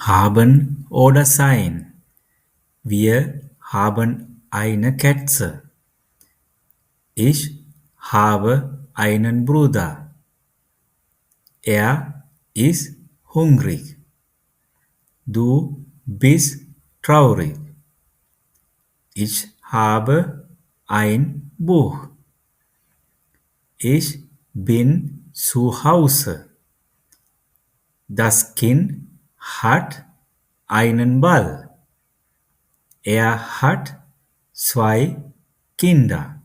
Haben oder sein. Wir haben eine Katze. Ich habe einen Bruder. Er ist hungrig. Du bist traurig. Ich habe ein Buch. Ich bin zu Hause. Das Kind hat einen Ball. Er hat zwei Kinder.